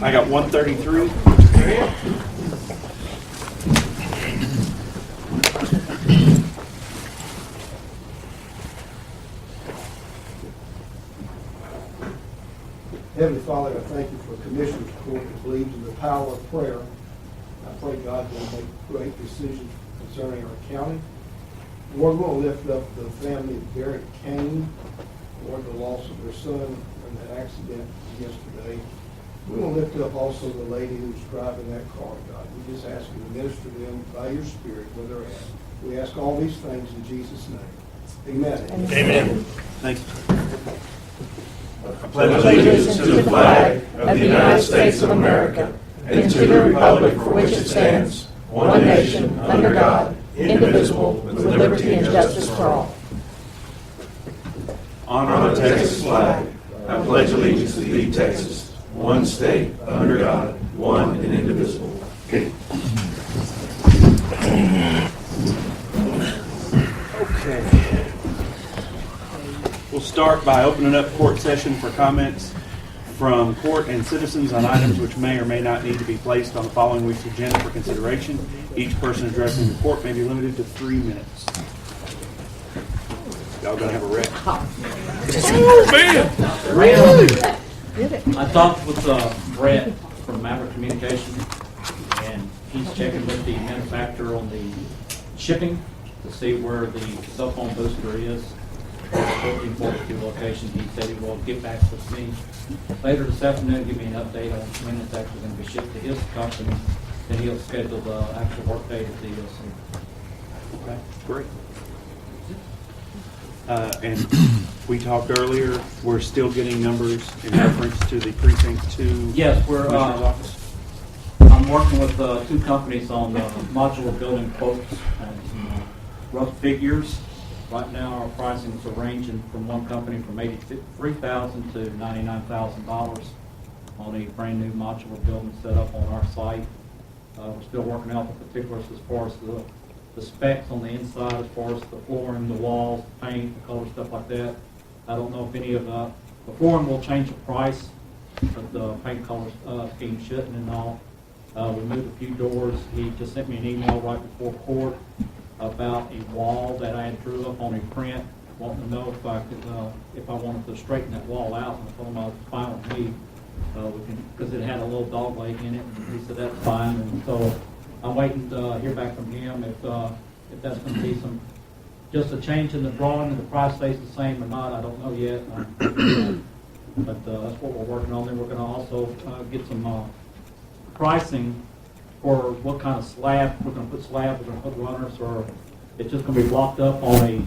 I got 133. Heavenly Father, I thank you for Commissioner's Court that believes in the power of prayer. I pray God will make great decisions concerning our county. Lord, we'll lift up the family of Derek Kane, Lord, the loss of their son in that accident yesterday. We will lift up also the lady who's driving that car, God. We just ask you to minister to them by your Spirit where they're at. We ask all these things in Jesus' name. Amen. Amen. Thank you. I pledge allegiance to the flag of the United States of America and to the republic for which it stands, one nation, under God, indivisible, with liberty and justice for all. Honor the Texas flag. I pledge allegiance to thee, Texas, one state, under God, one and indivisible. Okay. We'll start by opening up court session for comments from court and citizens on items which may or may not need to be placed on the following week's agenda for consideration. Each person addressing the court may be limited to 3 minutes. Y'all gonna have a wreck. I talked with Brett from Maverick Communication, and he's checking with the manufacturer on the shipping to see where the cell phone booster is. 1442 location. He said he will get back with me later this afternoon, give me an update on when it's actually going to be shipped to his company. Then he'll schedule the actual work date of the deal. Okay, great. And we talked earlier, we're still getting numbers in reference to the precinct 2 Yes, we're. Commissioner's office. I'm working with two companies on modular building quotes and some rough figures. Right now, our pricing is ranging from one company from $83,000 to $99,000 on a brand new modular building set up on our site. We're still working out the particulars as far as the specs on the inside, as far as the flooring, the walls, the paint, the color, stuff like that. I don't know if any of the flooring will change the price, but the paint color scheme shouldn't and all. We moved a few doors. He just sent me an email right before court about a wall that I had drew up on a print, wanting to know if I could, if I wanted to straighten that wall out. And I told him I was fine with me, because it had a little dog leg in it. And he said that's fine. And so I'm waiting to hear back from him if that's going to be just a change in the drawing and the price stays the same or not. I don't know yet. But that's what we're working on. Then we're going to also get some pricing for what kind of slab. We're going to put slabs, we're going to put runners, or it's just going to be blocked up on a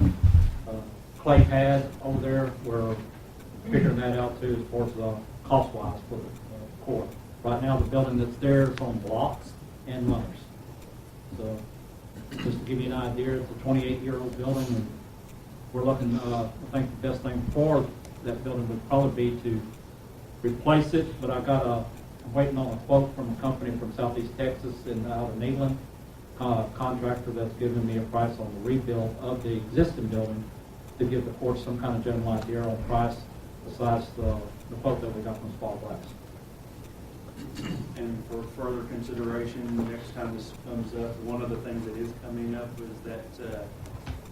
clay pad over there. We're figuring that out too as far as cost-wise for the court. Right now, the building that's there is on blocks and runners. So just to give you an idea, it's a 28-year-old building, and we're looking, I think the best thing for that building would probably be to replace it, but I'm waiting on a quote from a company from Southeast Texas and out of Neyland, contractor that's giving me a price on the rebuild of the existing building to give the court some kind of general idea on price besides the quote that we got from Spall Glass. And for further consideration, next time this comes up, one of the things that is coming up is that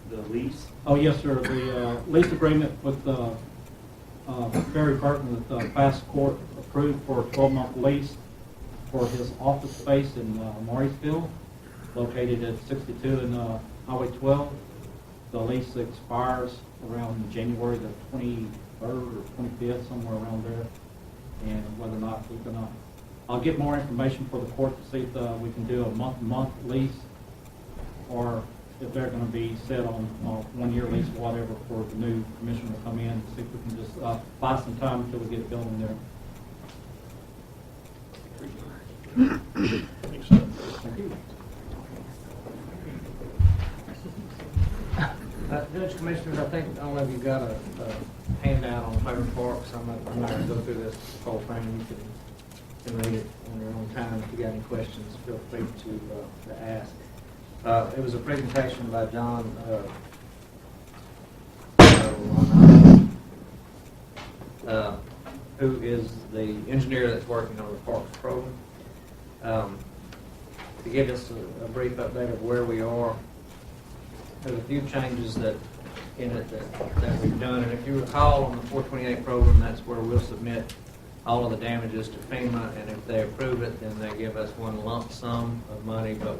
the lease. Oh, yes, sir. The lease agreement with Barry Burton with Fast Court approved for a 12-month lease for his office space in Mauriceville, located at 62 in Highway 12. The lease expires around January the 23rd or 25th, somewhere around there. And whether or not we're going to, I'll get more information for the court to see if we can do a month-to-month lease, or if they're going to be set on one-year lease or whatever for the new commissioner to come in and see if we can just buy some time until we get it built in there. Thank you. Judge, Commissioners, I think all of you got a handout on Favorite Parks. I'm not going to go through this whole thing. You can read it on your own time. If you got any questions, feel free to ask. It was a presentation by John who is the engineer that's working on the parks program. To give us a brief update of where we are, there's a few changes that we've done. And if you recall, on the 428 program, that's where we'll submit all of the damages to FEMA, and if they approve it, then they give us one lump sum of money, but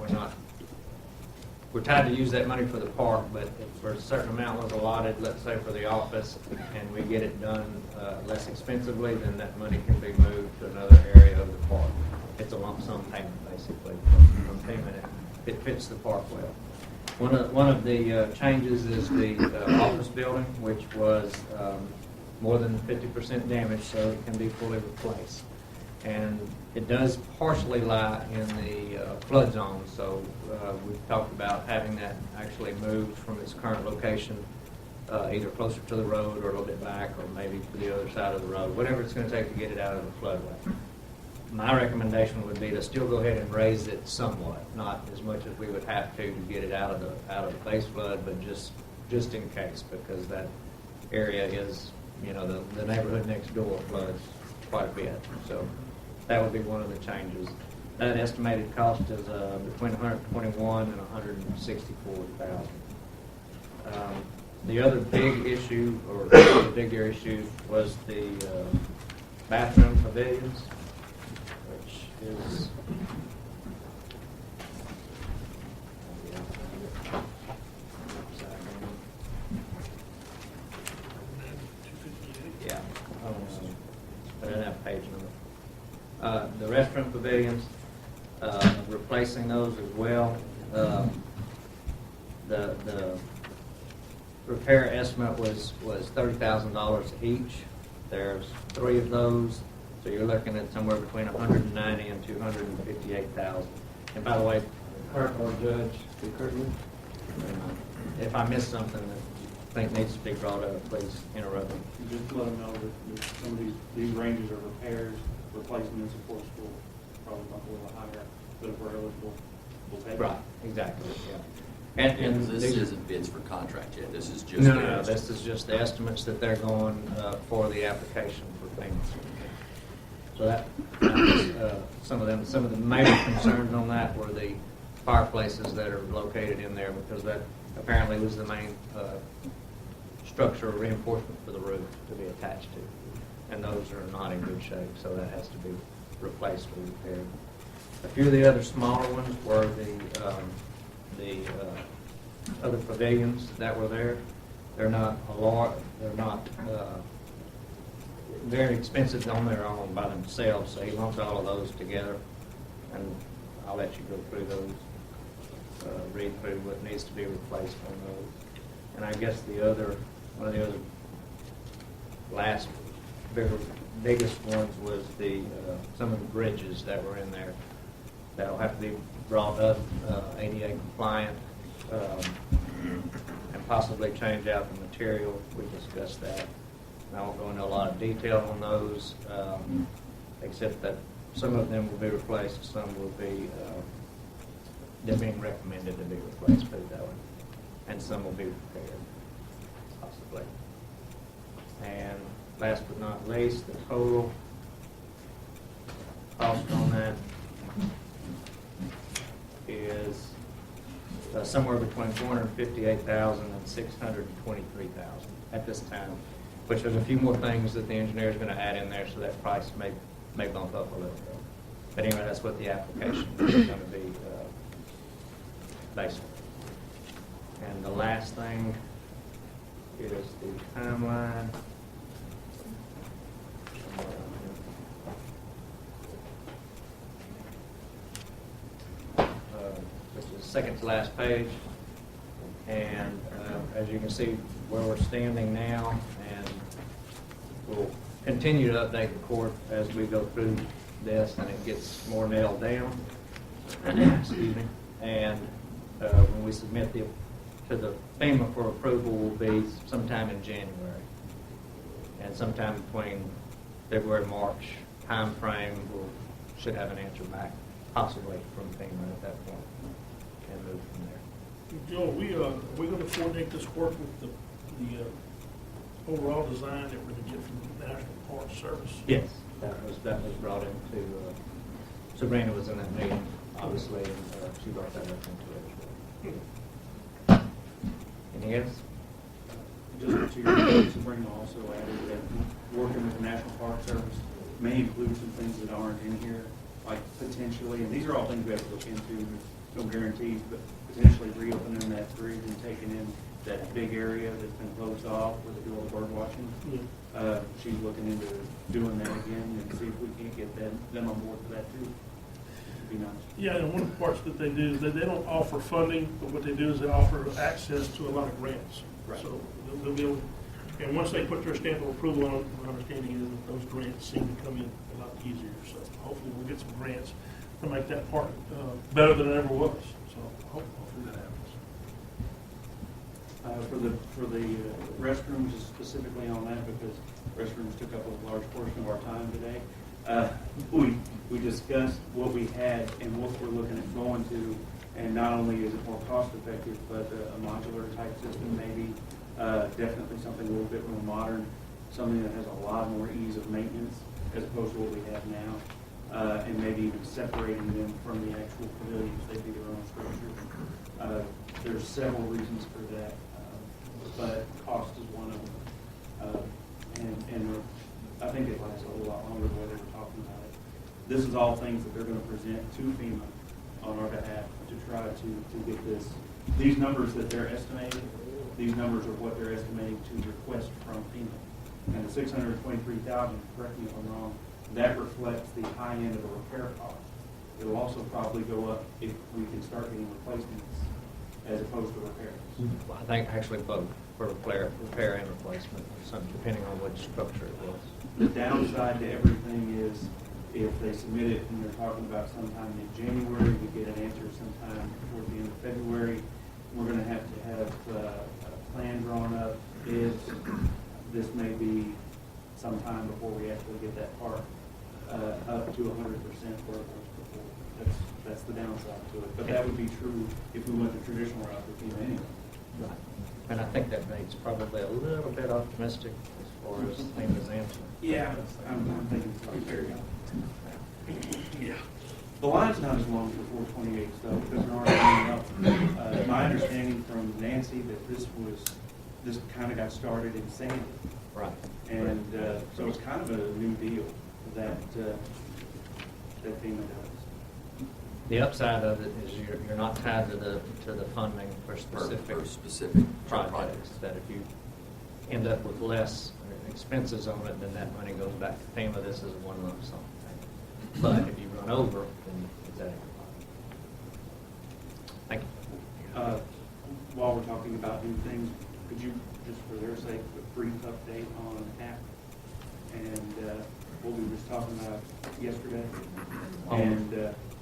we're tied to use that money for the park, but if for a certain amount was allotted, let's say for the office, and we get it done less expensively, then that money can be moved to another area of the park. It's a lump sum payment, basically, from FEMA. It fits the park well. One of the changes is the office building, which was more than 50% damaged, so it can be fully replaced. And it does partially lie in the flood zone, so we've talked about having that actually moved from its current location, either closer to the road or a little bit back, or maybe to the other side of the road, whatever it's going to take to get it out of the floodway. My recommendation would be to still go ahead and raise it somewhat, not as much as we would have to get it out of the base flood, but just in case, because that area is, the neighborhood next door floods quite a bit. So that would be one of the changes. That estimated cost is between $121,000 and $164,000. The other big issue, or the bigger issue, was the bathroom pavilions, which is I didn't have a page number. The restroom pavilions, replacing those as well. The repair estimate was $30,000 each. There's 3 of those, so you're looking at somewhere between $190,000 and $258,000. And by the way, clerk or judge, if I missed something that you think needs to be brought up, please interrupt me. Just let them know that some of these ranges are repairs, replacements, of course, will probably bump a little higher, but if we're eligible, we'll take it. Right, exactly, yeah. And This these- isn't bids for contract yet, this is just. No, this is just the estimates that they're going for the application for payments. So that, some of the major concerns on that were the fireplaces that are located in there, because that apparently was the main structural reinforcement for the roof to be attached to. And those are not in good shape, so that has to be replaced or repaired. A few of the other smaller ones were the other pavilions that were there. They're not a lot. They're not very expensive on their own by themselves. So he lumped all of those together, and I'll let you go through those, read through what needs to be replaced on those. And I guess one of the other last biggest ones was some of the bridges that were in there that'll have to be brought up ADA compliant, and possibly change out the material. We discussed that. And I won't go into a lot of detail on those, except that some of them will be replaced, some will be, they're being recommended to be replaced, put it that way. And some will be repaired, possibly. And last but not least, the total cost on that is somewhere between $458,000 and $623,000 at this time, which there's a few more things that the engineer is going to add in there, so that price may bump up a little bit. But anyway, that's what the application is going to be based on. And the last thing is the timeline. Which is the second to last page. And as you can see where we're standing now, and we'll continue to update the court as we go through this and it gets more nailed down. Excuse me. And when we submit to the FEMA for approval will be sometime in January. And sometime between February and March time frame, we should have an answer back, possibly from FEMA at that point, and move from there. Joe, we're going to coordinate this work with the overall design that we're going to get from the National Park Service? Yes, that was brought into, Sabrina was in that meeting, obviously, and she brought that up into it as well. Anything else? Just to your point, Sabrina also added that working with the National Park Service may include some things that aren't in here, like potentially, and these are all things we have to look into, no guarantees, but potentially reopening that bridge and taking in that big area that's been closed off where they do all the bird watching. Yeah. She's looking into doing that again and see if we can't get them on board for that too. It'd be nice. Yeah, and one of the parts that they do is that they don't offer funding, but what they do is they offer access to a lot of grants. Right. So they'll be able, and once they put their stamp of approval on it, my understanding is that those grants seem to come in a lot easier. So hopefully we'll get some grants to make that part better than it ever was. So hopefully that happens. For the restrooms, specifically on that, because restrooms took up a large portion of our time today, we discussed what we had and what we're looking at going to, and not only is it more cost effective, but a modular type system, maybe definitely something a little bit more modern, something that has a lot more ease of maintenance as opposed to what we have now, and maybe even separating them from the actual pavilions. They'd be their own structure. There's several reasons for that, but cost is one of them. And I think it lasts a whole lot longer the way they were talking about it. This is all things that they're going to present to FEMA on our behalf to try to get this. These numbers that they're estimating, these numbers are what they're estimating to request from FEMA. And the $623,000, correct me if I'm wrong, that reflects the high end of the repair cost. It'll also probably go up if we can start getting replacements as opposed to repairs. Well, I think actually both, for repair and replacement, or something, depending on which structure it was. The downside to everything is if they submit it and they're talking about sometime in January, we get an answer sometime towards the end of February. We're going to have a plan drawn up. If this may be sometime before we actually get that part up to 100% where it was before. That's the downside to it. But that would be true if we went the traditional route with FEMA anyway. Right. And I think that rate's probably a little bit optimistic as far as FEMA's answer. Yeah, I'm thinking it's probably fair. Yeah. The line's not as long as the 428 though, because there aren't any up. My understanding from Nancy that this kind of got started in Sandy. Right. And so it's kind of a new deal that FEMA does. The upside of it is you're not tied to the funding for specific projects, that if you end up with less expenses on it, then that money goes back to FEMA. This is one lump sum thing. But if you run over, then it's out of your pocket. Thank you. While we're talking about new things, could you, just for their sake, a brief update on HAP and what we were just talking about yesterday? And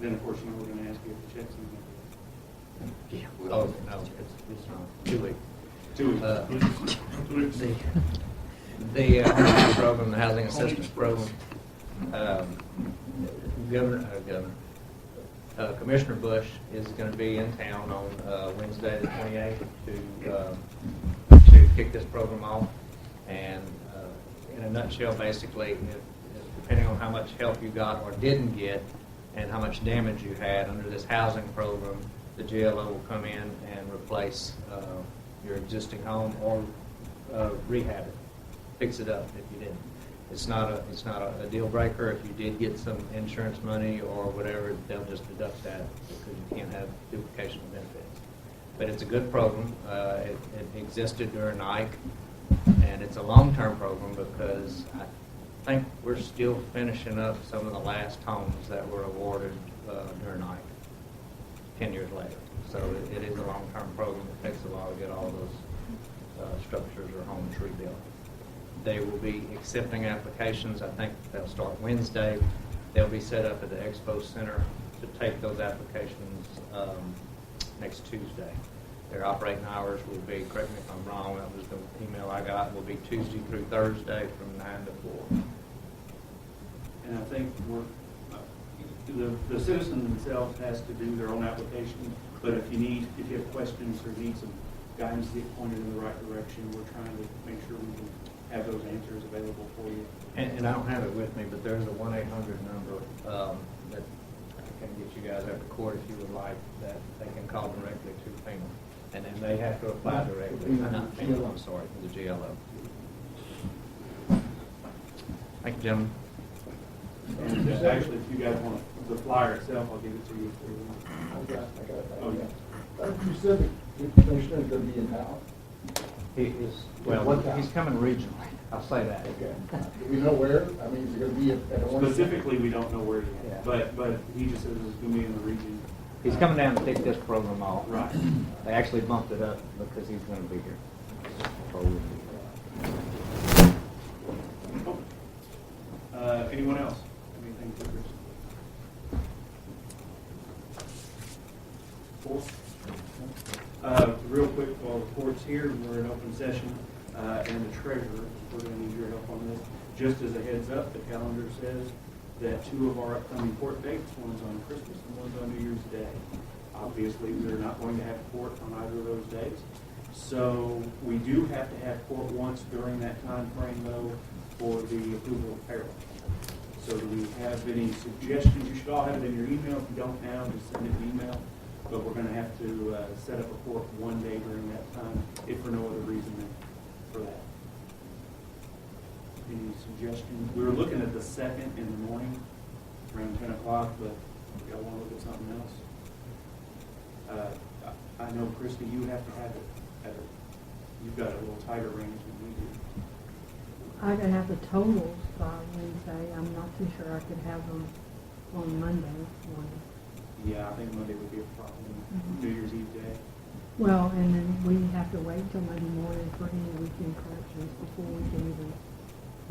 then, of course, we're going to ask you if the checks in. Yeah. Oh, no, it's not. 2 weeks. 2 weeks. The housing program, the housing assistance program, Commissioner Bush is going to be in town on Wednesday the 28th to kick this program off. And in a nutshell, basically, depending on how much help you got or didn't get and how much damage you had under this housing program, the GLO will come in and replace your existing home or rehab it, fix it up if you didn't. It's not a deal breaker. If you did get some insurance money or whatever, they'll just deduct that because you can't have duplication of benefits. But it's a good program. It existed during Ike, and it's a long-term program because I think we're still finishing up some of the last homes that were awarded during Ike 10 years later. So it is a long-term program. It takes a while to get all those structures or homes rebuilt. They will be accepting applications. I think they'll start Wednesday. They'll be set up at the Expo Center to take those applications next Tuesday. Their operating hours will be, correct me if I'm wrong, that was the email I got, will be Tuesday through Thursday from 9 to 4. And I think the citizen themselves has to do their own application, but if you have questions or need some guidance to get pointed in the right direction, we're trying to make sure we can have those answers available for you. And I don't have it with me, but there's a 1-800 number that can get you guys after court if you would like, that they can call directly to FEMA. And then they have to apply directly, not FEMA, I'm sorry, the GLO. Thank you, gentlemen. And actually, if you guys want the flyer itself, I'll give it to you. I got it. Oh, yeah. You said the commissioner is going to be in town. He is, What well, time? he's coming regionally, I'll say that. Okay. Do we know where? I mean, is it going to be at one? Specifically, we don't know where Yeah. yet, but he just says it's going to be in the region. He's coming down to kick this program off. Right. They actually bumped it up because he's going to be here. Or will be here. Anyone else? Anything for Chris? Four? Real quick, while the court's here, we're in open session, and the treasurer, we're going to need your help on this. Just as a heads up, the calendar says that 2 of our upcoming court dates, one's on Christmas and one's on New Year's Day. Obviously, we're not going to have court on either of those days. So we do have to have court once during that time frame, though, for the approval of payroll. So do we have any suggestions? You should all have it in your email. If you don't now, just send it an email. But we're going to have to set up a court one day during that time, if for no other reason than for that. Any suggestions? We were looking at the 2nd in the morning, around 10 o'clock, but y'all want to look at something else? I know, Christie, you have to have it you've got a little tighter range than we do. I gotta have the totals by Wednesday. I'm not too sure I could have them on Monday morning. Yeah, I think Monday would be a problem. Mhm. New Year's Eve day. Well, and then we have to wait till Monday morning for any weekend corrections before we can even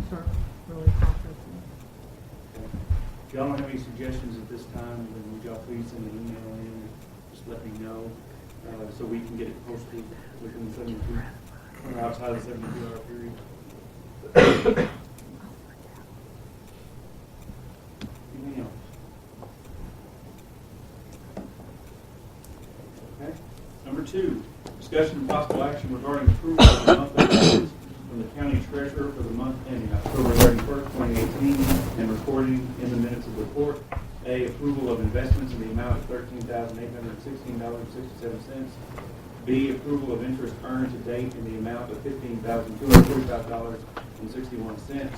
start really processing. Okay. If y'all don't have any suggestions at this time, then would y'all please send an email in and just let me know so we can get it posted within the 72 or outside the 72-hour period. Anything else? Okay. Number 2, discussion and possible action regarding approval of the monthly reports from the county treasurer for the month ending October 31st, 2018, and recording in the minutes of the report. A, approval of investments in the amount of $13,816.67. B, approval of interest earned to date in the amount of $15,245.61.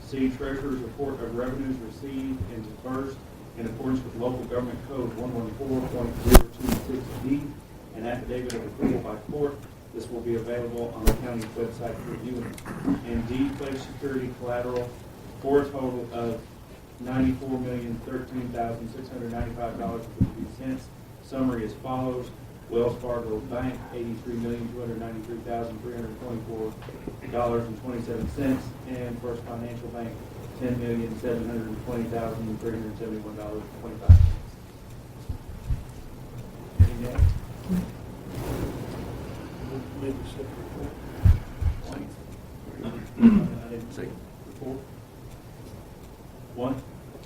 C, treasurer's report of revenues received and disbursed in accordance with local government code 114.026D, an affidavit of approval by court. This will be available on the county's website for viewing. And D, pledge security collateral for a total of $94,013,695.52. Summary as follows. Wells Fargo Bank, $83,293,324.27, and First Financial Bank, $10,720,371.25. Any next? Maybe separate. I didn't see. Report. 1.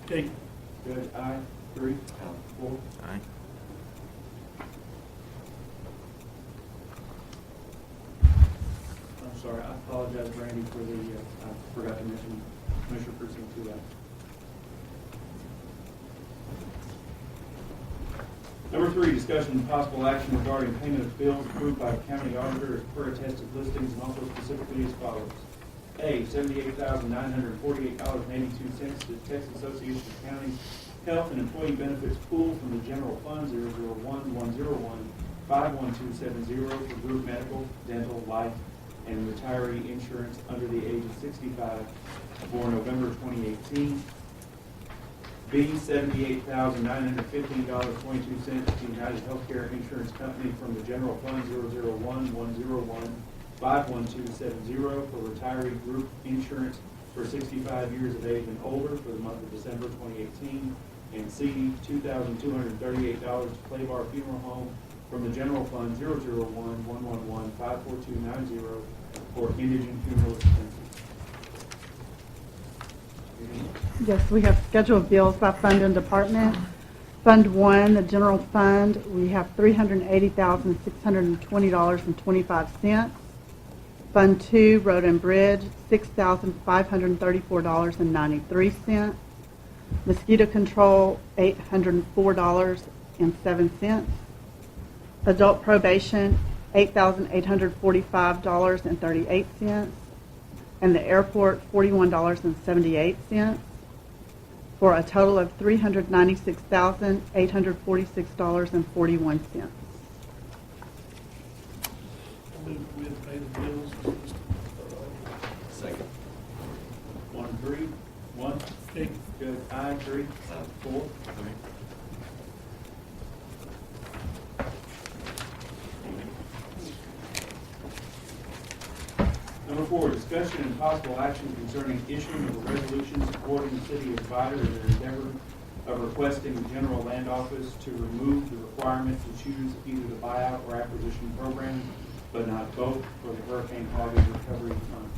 Okay, Good. Aye. 3. 4. Aye. I'm sorry, I apologize, Randy, for the, I forgot to mention Commissioner Precinct 2. Number 3, discussion and possible action regarding payment of bills approved by the county auditor as per attested listings, and also specifically as follows. A, $78,948.82 to the Texas Association of Counties Health and Employee Benefits Pool from the General Fund 001-101-51270 for group medical, dental, life, and retiree insurance under the age of 65 for November 2018. B, $78,915.22 to United Healthcare Insurance Company from the General Fund 001-101-51270 for retiree group insurance for 65 years of age and older for the month of December 2018. And C, $2,238 to Claybar Funeral Home from the General Fund 001-111-54290 for indigent funeral expenses. Yes, we have scheduled bills by fund and department. Fund 1, the general fund, we have $380,620.25. Fund 2, Road and Bridge, $6,534.93. Mosquito Control, $804.07. Adult Probation, $8,845.38. And the airport, $41.78. For a total of $396,846.41. Move we pay the bills. Second. 1-3, 1. Okay. Judge, aye, 3, 4. Number 4, discussion and possible action concerning issuing of a resolution supporting the city of Vidor in their endeavor of requesting the general land office to remove the requirement to choose either the buyout or acquisition program, but not both, for the Hurricane Harvey recovery funds.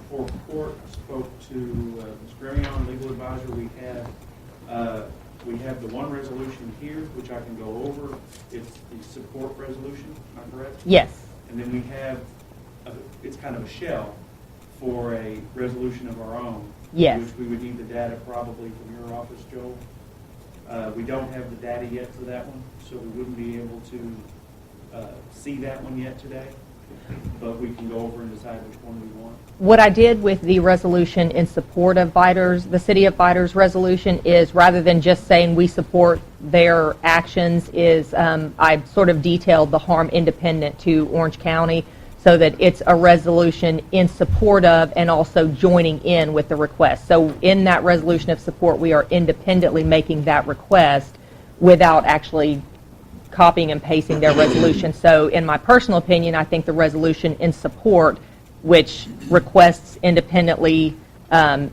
For court, I spoke to Ms. Grimion, legal advisor. We have the one resolution here, which I can go over. It's the support resolution, am I correct? Yes. And then we have, it's kind of a shell for a resolution of our own. Yes. Which we would need the data probably from your office, Joel. We don't have the data yet for that one, so we wouldn't be able to see that one yet today. But we can go over and decide which one we want. What I did with the resolution in support of Vidor's, the City of Vidor's resolution, is rather than just saying we support their actions, is I sort of detailed the harm independent to Orange County so that it's a resolution in support of and also joining in with the request. So in that resolution of support, we are independently making that request without actually copying and pasting their resolution. So in my personal opinion, I think the resolution in support, which requests independently,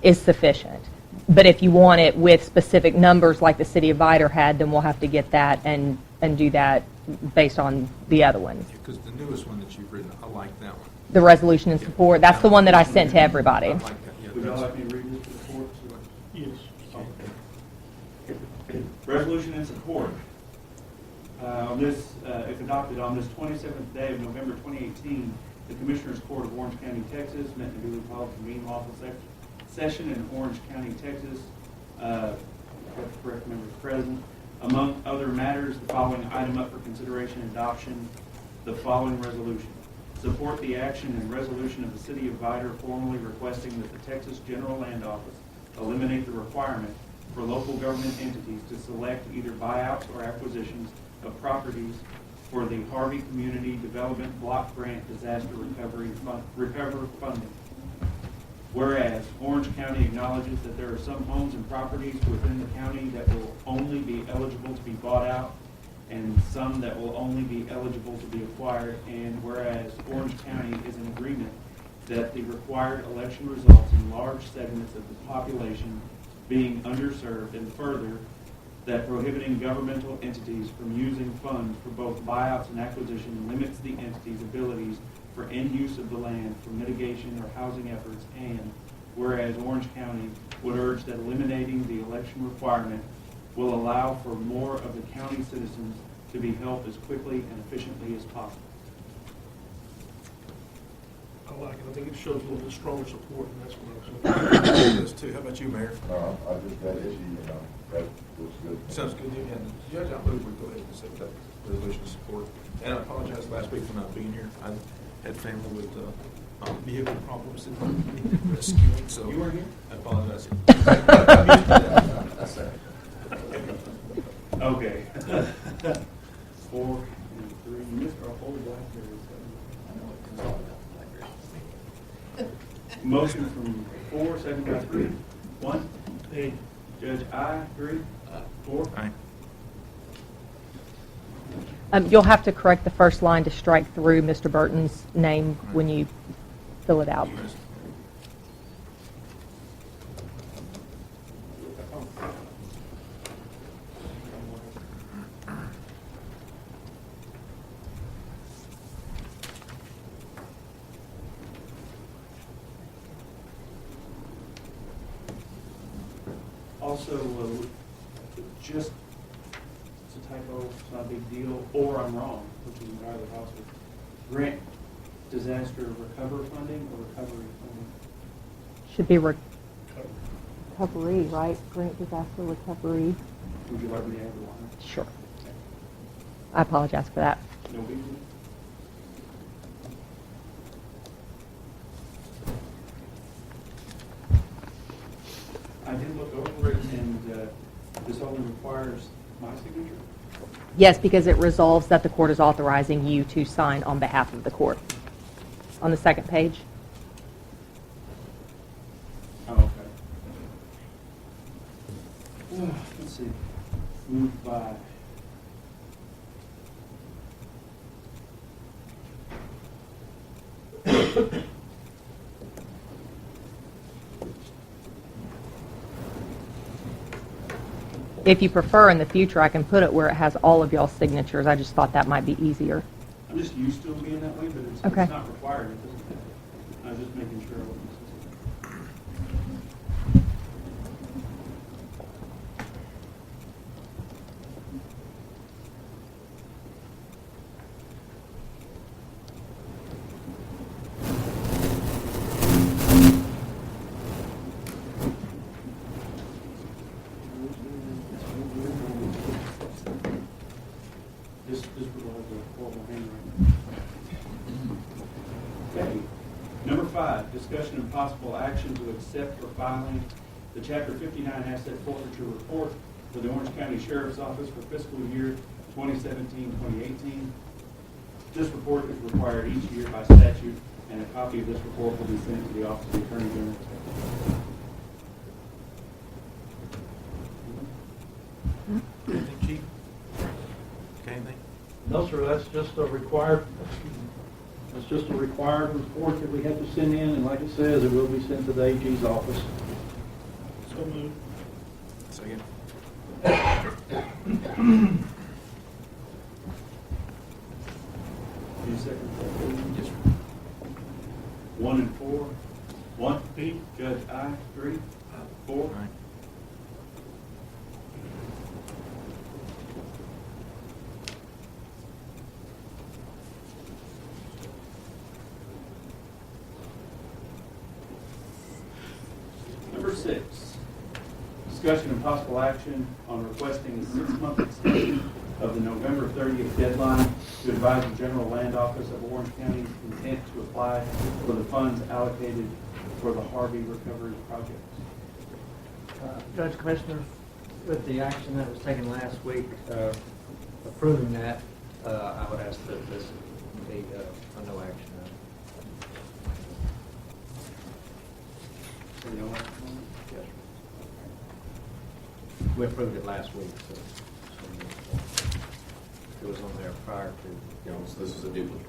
is sufficient. But if you want it with specific numbers like the City of Vidor had, then we'll have to get that and do that based on the other ones. Because the newest one that you've written, I like that one. The resolution in support, that's the one that I sent to everybody. I like that, yeah. Would y'all that's- like me to read this to the court? Yes. Resolution in support. On this, if adopted on this 27th day of November 2018, the Commissioners Court of Orange County, Texas met in duly called convened lawful session in Orange County, Texas. Correct members present. Among other matters, the following item up for consideration and adoption, the following resolution. Support the action and resolution of the City of Vidor formally requesting that the Texas General Land Office eliminate the requirement for local government entities to select either buyouts or acquisitions of properties for the Harvey Community Development Block Grant Disaster Recovery Funding. Whereas Orange County acknowledges that there are some homes and properties within the county that will only be eligible to be bought out and some that will only be eligible to be acquired, and whereas Orange County is in agreement that the required election results in large segments of the population being underserved, and further, that prohibiting governmental entities from using funds for both buyouts and acquisition limits the entity's abilities for end use of the land for mitigation or housing efforts, and whereas Orange County would urge that eliminating the election requirement will allow for more of the county citizens to be helped as quickly and efficiently as possible. I like it. I think it shows a little bit stronger support, and that's what I was looking This too. How about you, Mayor? I just got issue, that looks good. Sounds good to me. And Judge, I move we go ahead and accept that resolution of support. And I apologize last week for not being here. I had family with vehicle problems and rescuing, so. You weren't here? I apologize. Okay. 4 and 3. You missed our whole blackberry. Motion from 4, second by 3. 1. Hey, Judge, aye. 3. 4. Aye. You'll have to correct the first line to strike through Mr. Burton's name when you fill it out. Also, just just a typo, it's not a big deal, or I'm wrong, which is entirely possible. Grant disaster recover funding or recovery funding? Should be recovery, right? Grant disaster recovery. Would you like me to add the line? Sure. I apologize for that. No big deal. I did look over it, and this only requires my signature. Yes, because it resolves that the court is authorizing you to sign on behalf of the court. On the second page. Oh, okay. Let's see. Moved by. If you prefer in the future, I can put it where it has all of y'all's signatures. I just thought that might be easier. I'm just used to it being that way, but Okay. it's not required. It doesn't have to. I was just making sure. I wasn't- This was all the horrible handwriting. Okay. Number 5, discussion and possible action to accept for filing the Chapter 59 Asset Forfeiture Report for the Orange County Sheriff's Office for fiscal year 2017-2018. This report is required each year by statute, and a copy of this report will be sent to the Office of the Attorney General. Anything, Chief? Okay, anything? No, sir, that's just a required, that's just a required report that we have to send in, and like it says, it will be sent to the AG's office. So moved. Second. Any second? Yes, sir. 1 and 4. 1. Pete? Judge, aye. 3. 4. All right. Number 6, discussion and possible action on requesting a 6-month extension of the November 30th deadline to advise the General Land Office of Orange County's intent to apply for the funds allocated for the Harvey Recovery Project. Judge Commissioner, with the action that was taken last week, approving that, I would ask that this be a no action. So you don't want to comment? Yes, sir. We approved it last week, so it was on there prior to. You know, so this is a duplicate.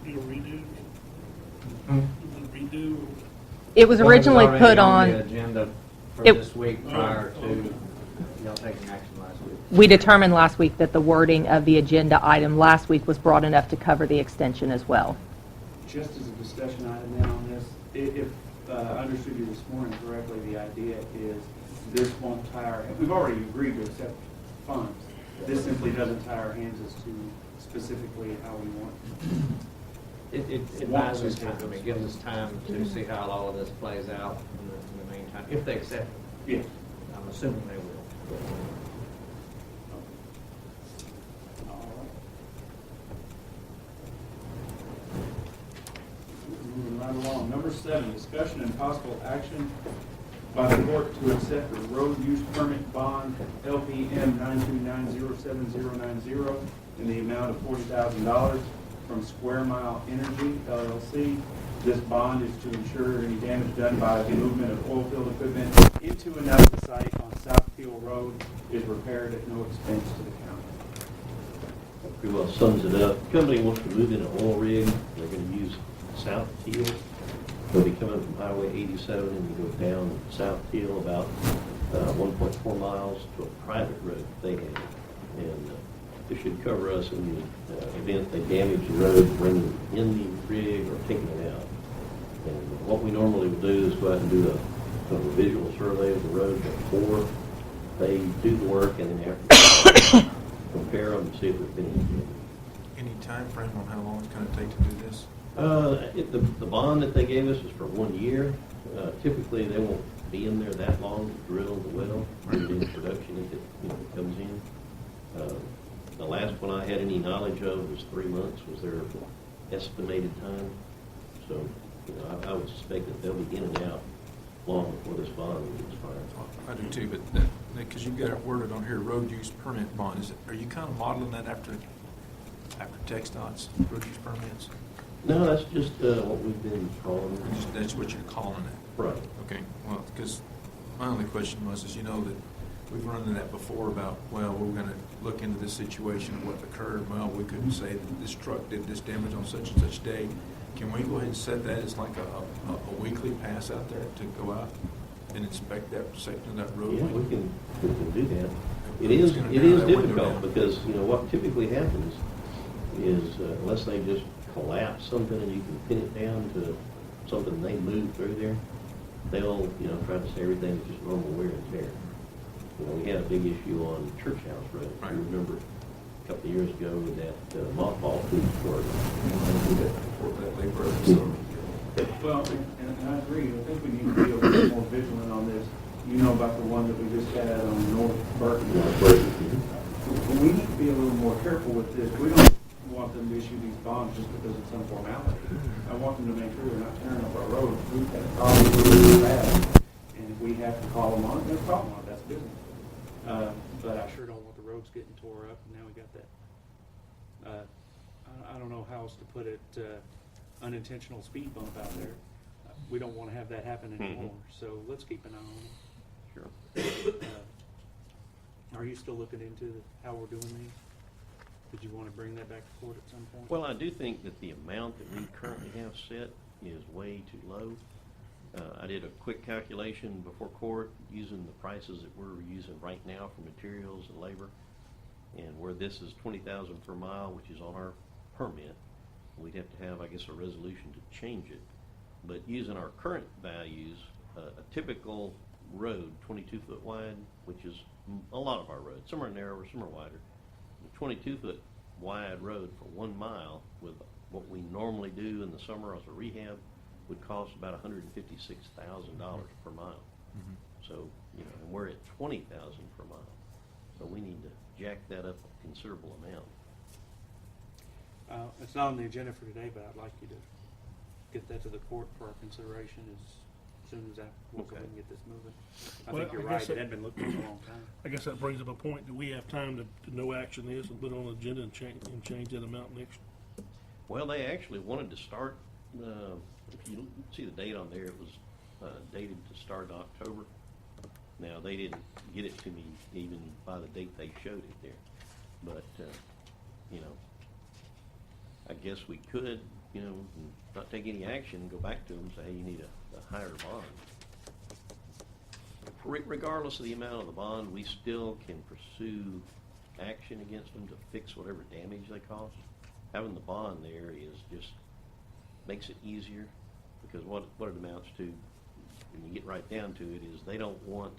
Do a redo? Hmm? Redo? It was originally already put the on, agenda for It- this week prior to y'all taking action last week. we determined last week that the wording of the agenda item last week was broad enough to cover the extension as well. Just as a discussion item then on this, if I understood you this morning correctly, the idea is this won't tie our, we've already agreed to accept funds. This simply doesn't tie our hands as to specifically how we want. It buys us time, I mean, it gives us time to see how all of this plays out in the meantime, if they accept it. Yeah. I'm assuming they will. All right. Moving right along. Number 7, discussion and possible action by the court to accept a road use permit bond LPM 9290790 in the amount of $40,000 from Square Mile Energy LLC. This bond is to ensure any damage done by the movement of oil field equipment into and out of the site on South Peel Road is repaired at no expense to the county. Pretty well sums it up. The company wants to move in an oil rig. They're going to use South Teal. They'll be coming from Highway 87 and you go down South Teal about 1.4 miles to a private road they have. And it should cover us in the event they damage the road, bringing in the rig or taking it out. And what we normally would do is go out and do a a visual survey of the road before they do the work, and then after, compare them and see if there's been any damage. Any time frame on how long it's gonna take to do this? The bond that they gave us is for 1 year. Typically, they won't be in there that long to drill the well, put it into production if it comes in. The last one I had any knowledge of was 3 months was their estimated time. So, I would suspect that they'll be in and out long before this bond will expire. I do too, but because you've got it worded on here, road use permit bond, are you kind of modeling that after TxDOT's road use permits? No, that's just what we've been calling Or it. that's what you're calling it? Right. Okay, well, because my only question was, that we've run into that before about, well, we're going to look into this situation, what occurred. Well, we couldn't say that this truck did this damage on such and such day. Can we go ahead and set that as like a weekly pass out there to go out and inspect that section of that road? Yeah, we can do that. It is difficult because, what typically happens is unless they just collapse something and you can pin it down to something they move through there, they'll, try to say everything's just normal wear and tear. We had a big issue on Church House Road. Right. You remember a couple of years ago with that mothball food store. Well, and I agree. I think we need to be a little more vigilant on this. You know about the one that we just had on North Burton. We need to be a little more careful with this. We don't want them to issue these bonds just because it's some formality. I want them to make sure they're not tearing up our road. We've had a problem really bad, and if we have to call them on it, they'll call them on it. That's business. But I sure don't want the roads getting tore up, and now we got that. I don't know how else to put it. Unintentional speed bump out there. We don't want to have that happen anymore. So let's keep an eye on it. Sure. Are you still looking into how we're doing these? Did you want to bring that back to court at some point? Well, I do think that the amount that we currently have set is way too low. I did a quick calculation before court using the prices that we're using right now for materials and labor. And where this is $20,000 per mile, which is on our permit, we'd have to have, I guess, a resolution to change it. But using our current values, a typical road, 22-foot wide, which is a lot of our roads, some are narrower, some are wider. A 22-foot wide road for 1 mile with what we normally do in the summer as a rehab would cost about $156,000 per mile. So, and we're at $20,000 per mile. So we need to jack that up a considerable amount. It's not on the agenda for today, but I'd like you to get that to the court for our consideration as soon as we can get this moving. I Well, think you're I right. guess It had been looking for a long time. I guess that brings up a point. Do we have time to no action is and put it on the agenda and change that amount next? Well, they actually wanted to start, if you see the date on there, it was dated to start in October. Now, they didn't get it to me even by the date they showed it there. But, I guess we could, not take any action, go back to them and say, hey, you need a higher bond. Regardless of the amount of the bond, we still can pursue action against them to fix whatever damage they cause. Having the bond there is just makes it easier, because what it amounts to, when you get right down to it, is they don't want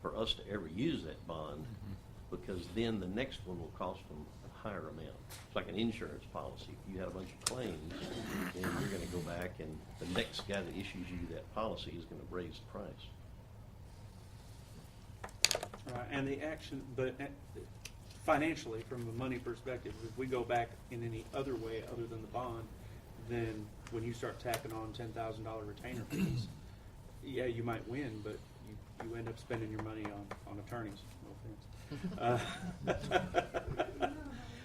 for us to ever use that bond, because then the next one will cost them a higher amount. It's like an insurance policy. If you had a bunch of claims, then you're going to go back, and the next guy that issues you that policy is going to raise the price. Right, and the action, but financially, from a money perspective, if we go back in any other way other than the bond, then when you start tacking on $10,000 retainer fees, yeah, you might win, but you end up spending your money on attorneys. No offense.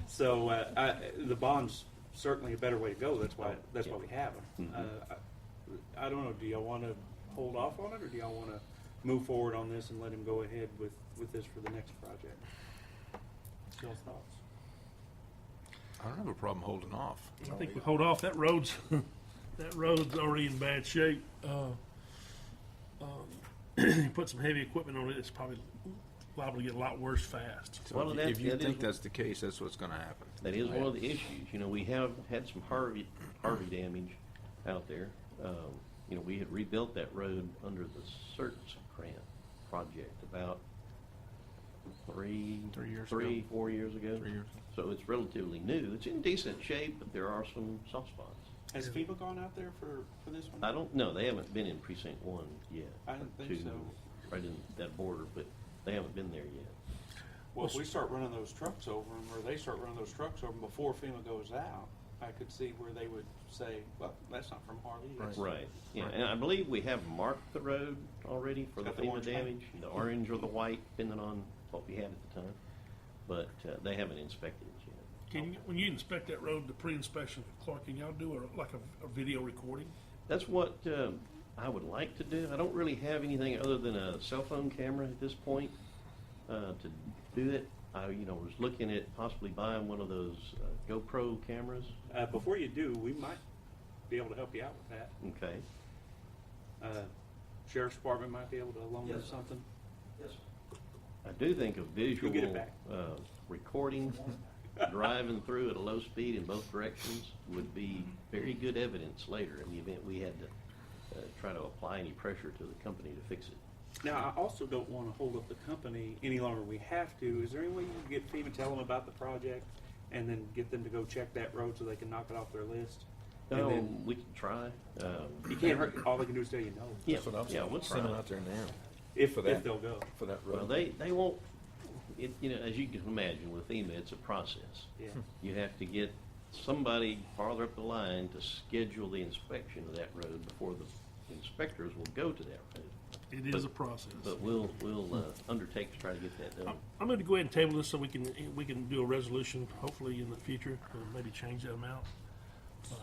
So the bond's certainly a better way to go. That's why we have them. I don't know. Do y'all want to hold off on it, or do y'all want to move forward on this and let him go ahead with this for the next project? What's y'all's thoughts? I don't have a problem holding off. I think we hold off. That road's already in bad shape. Put some heavy equipment on it, it's probably liable to get a lot worse fast. So Well, if you that think is- that's the case, that's what's going to happen. That is one of the issues. We have had some Harvey damage out there. we had rebuilt that road under the CERTS grant project about 4 years ago. 3 years. So it's relatively new. It's in decent shape, but there are some soft spots. Has FEMA gone out there for this one? I don't know. They haven't been in precinct 1 yet. I don't think to- so. Right in that border, but they haven't been there yet. Well, if we start running those trucks over them, or they start running those trucks over them before FEMA goes out, I could see where they would say, well, that's not from Harley. It's- Right. Yeah, and I believe we have marked the road already for the Got the FEMA orange damage, paint? the orange or the white, depending on what we had at the time. But they haven't inspected it yet. Can you, when you inspect that road, the pre-inspection, Clark, can y'all do a video recording? That's what I would like to do. I don't really have anything other than a cell phone camera at this point to do it. I was looking at possibly buying one of those GoPro cameras. Before you do, we might be able to help you out with that. Okay. Sheriff's Department might be able to loan us something. Yes. I do think a visual You'll get it back. recording, driving through at a low speed in both directions would be very good evidence later in the event we had to try to apply any pressure to the company to fix it. Now, I also don't want to hold up the company any longer than we have to. Is there any way you can get FEMA, tell them about the project, and then get them to go check that road so they can knock it off their list? And then We can try. you can't hurt, all they can do is tell you no. Yeah, That's what I'm yeah, saying. we'll Send them try. out there now If for that. they'll go. for that road. Well, they won't, as you can imagine, with FEMA, it's a process. Yeah. You have to get somebody farther up the line to schedule the inspection of that road before the inspectors will go to that road. It is a process. But we'll undertake to try to get that done. I'm going to go ahead and table this so we can do a resolution, hopefully in the future, maybe change that amount,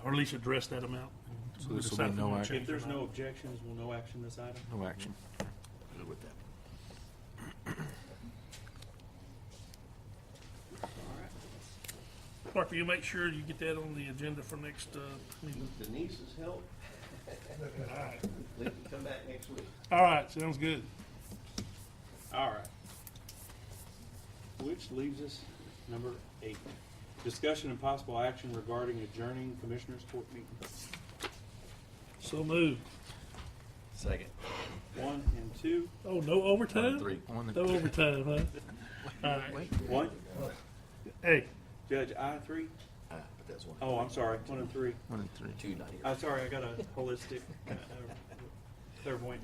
or at least address that amount. So We this will decide be if we no wanna action. change If there's the no amount. objections, we'll no action this item. No action. Good with that. Clark, will you make sure you get that on the agenda for next meeting? With Denise's help, All right. we can come back next week. All right, sounds good. All right. Which leaves us number 8. Discussion and possible action regarding adjourning Commissioners Court meeting. So moved. Second. 1 and 2. Oh, no overtime? 1 and 3. 1 and No overtime, huh? All right. 1. Hey, Judge, I 3. But that's one. Oh, I'm sorry. 1 and 3. 1 and 3. Two, not here. I'm sorry. I got a holistic clairvoyant.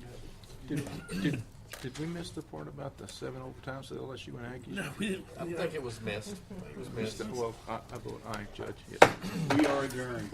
Did we miss the part about the 7 overtimes to LSU and Aggies? no, we didn't. I think it was missed. It was missed. Well, I vote aye, Judge. Yeah. We are adjourned.